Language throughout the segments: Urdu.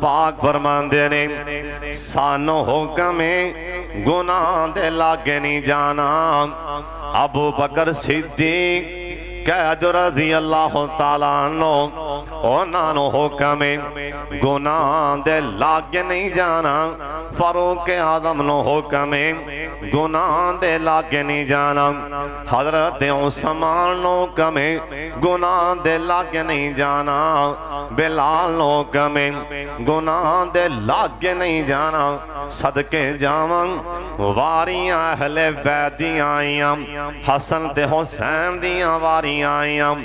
پاک فرماندے نے سانو حکم گناہ دے لاگے نہیں جانا ابو بکر صدیق قید رضی اللہ تعالیٰ عنہ انہوں حکم گناہ دے لاگے نہیں جانا فاروق اعظم نو حکم گناہ دے لاگے نہیں جانا حضرت عثمان نو حکم گناہ دے لاگے نہیں جانا بلال نو حکم گناہ دے لاگے نہیں جانا صدقے جاون واریاں اہل بیت دیاں آئیاں حسن تے حسین دیاں واریاں آئیاں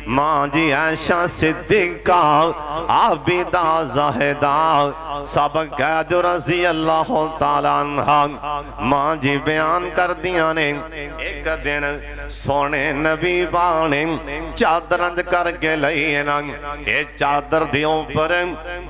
ماں جی عائشہ صدیقہ عابدہ زاہدہ سب قید رضی اللہ تعالیٰ عنہ ماں جی بیان کر دیا نے ایک دن سونے نبی بانے چادرند کر کے لئیے نا یہ چادر دیوں پر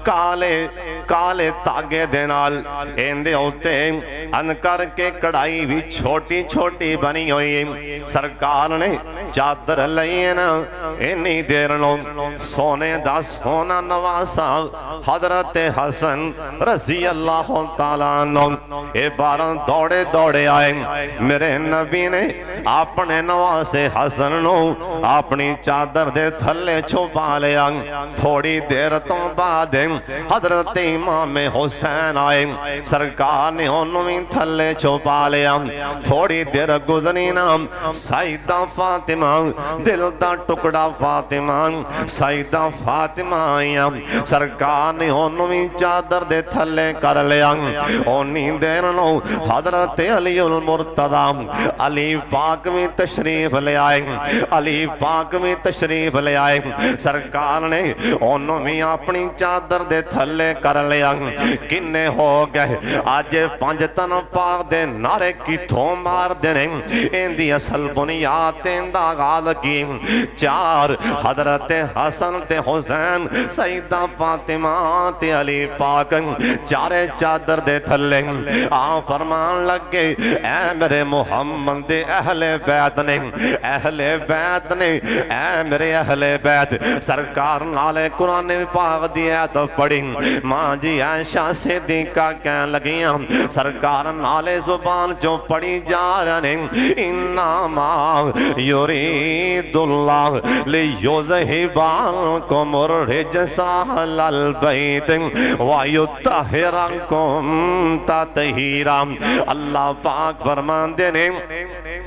کالے تاگے دینال اندے ہوتے ان کر کے کڑائی بھی چھوٹی چھوٹی بنی ہوئی سرکار نے چادر لئیے نا انہی دیرنوں سونے دا سونا نواسا حضرت حسن رضی اللہ تعالیٰ عنہ اے بارہ دوڑے دوڑے آئے میرے نبی نے اپنے نواسے حسن نو اپنی چادر دے تھلے چھپا لیا تھوڑی دیر تو بعد حضرت امام حسین آئے سرکار نے انہوں تھلے چھپا لیا تھوڑی دیر گزری نا سیدہ فاطمہ دل دا ٹکڑا فاطمہ سیدہ فاطمہ آئیا سرکار نے انہوں چادر دے تھلے کر لیا انہی دیر نو حضرت علی المرتضی علی پاک میں تشریف لے آئے علی پاک میں تشریف لے آئے سرکار نے انہوں میں اپنی چادر دے تھلے کر لیا کنے ہو گئے آج پنجتن پاک دے نعرے کی تھو مار دینے اندی اصل بنیاد انداغال کی چار حضرت حسن تے حسین سیدہ فاطمہ تے علی پاک چارے چادر دے تھلے فرمان لگے اے میرے محمد دے اہل بیت نے اے میرے اہل بیت سرکار نالے قرآن پاک دی آیت پڑھی ماں جی عائشہ صدیقہ کہنے لگیاں سرکار نالے زبان جو پڑھی جا رہے انما یرید اللہ لیذہب عنکم الرجس اہل البیت ویطہرکم تطہیرا اللہ پاک فرماندے نے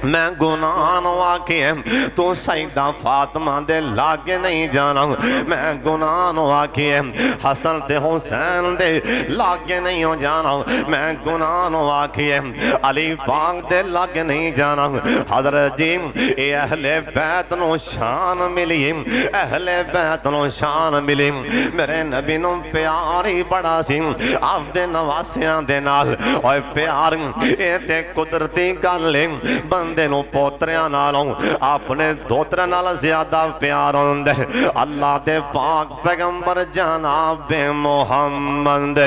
میں گناہ نو آکے تو سیدہ فاطمہ دے لاگے نہیں جانا میں گناہ نو آکے حسن تے حسین دے لاگے نہیں ہو جانا میں گناہ نو آکے علی پاک دے لاگے نہیں جانا حضرت جی اے اہل بیت نو شان ملی اہل بیت نو شان ملی میرے نبی نو پیاری بڑا سی آپ دے نواسیاں دے نال اوہ پیار اے تے قدرتی گالے بندے نو پوتریاں نالوں اپنے دوترے نال زیادہ پیار ہوندے اللہ دے پاک پیغمبر جناب محمد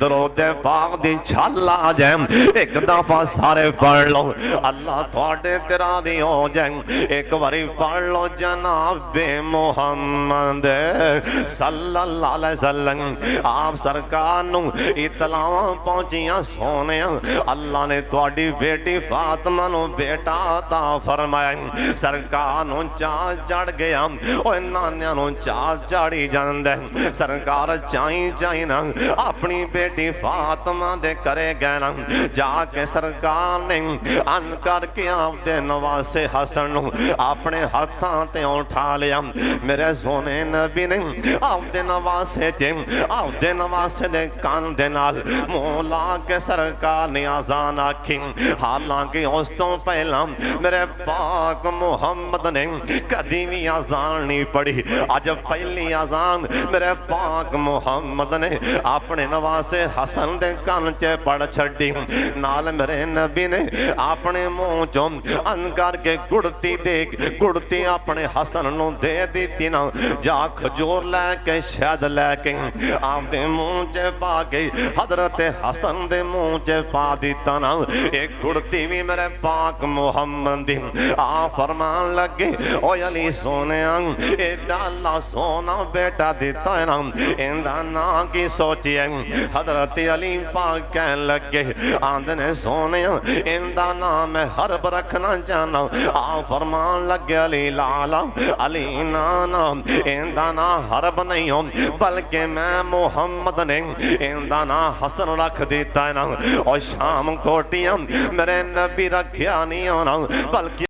درود پاک دی چھلا جائیں ایک دفعہ سارے پڑھ لو اللہ تھوڑے تیرا دی ہو جائیں ایک باری پڑھ لو جناب محمد صلی اللہ علیہ وسلم آپ سرکار نو اطلاع پہنچیاں سونے اللہ نے تھوڑی بیٹی فاطمہ نو بیٹا عطا فرمایا سرکار نو چاہ چڑھ گیا اوہ نانیاں نو چاہ چڑھی جاندے سرکار چاہیں نا اپنی بیٹی فاطمہ دے کرے گئے نا جا کے سرکار نے ان کر کے آپ دے نواسے حسن نو اپنے ہاتھاں تے اٹھا لیا میرے سونے نبی نے آپ دے نواسے آپ دے نواسے دے کان دے نال مولا کے سرکار نے آزان آکھی حالانکہ اس تو پہلا میرے پاک محمد نے کدی بھی آزان نہیں پڑھی آج پہلی آزان میرے پاک محمد نے اپنے نواسے حسن دے کان چے پڑھ چھڑی نال میرے نبی نے اپنے منہ چوں ان کر کے گڑتی اپنے حسن نو دے دیتی نا جا کھجور لے کے شہد لے کے آپ دے منہ چے پا کے حضرت حسن دے منہ چے پا دیتا نا ایک گڑتی بھی میرے پاک محمد محمد آ فرمان لگے او علی سونے ایڈا اللہ سونا بیٹا دیتا ہے نا اندہ نا کی سوچی ہے حضرت علی پاک کہن لگے آندھنے سونے اندہ نا میں حرب رکھنا چاہنا آ فرمان لگے علی لالا علی نانا اندہ نا حرب نہیں ہوں بلکہ میں محمد نے اندہ نا حسن رکھ دیتا ہے نا اور شام کوٹیاں میرے نبی رکھیا نہیں ہونا بلکہ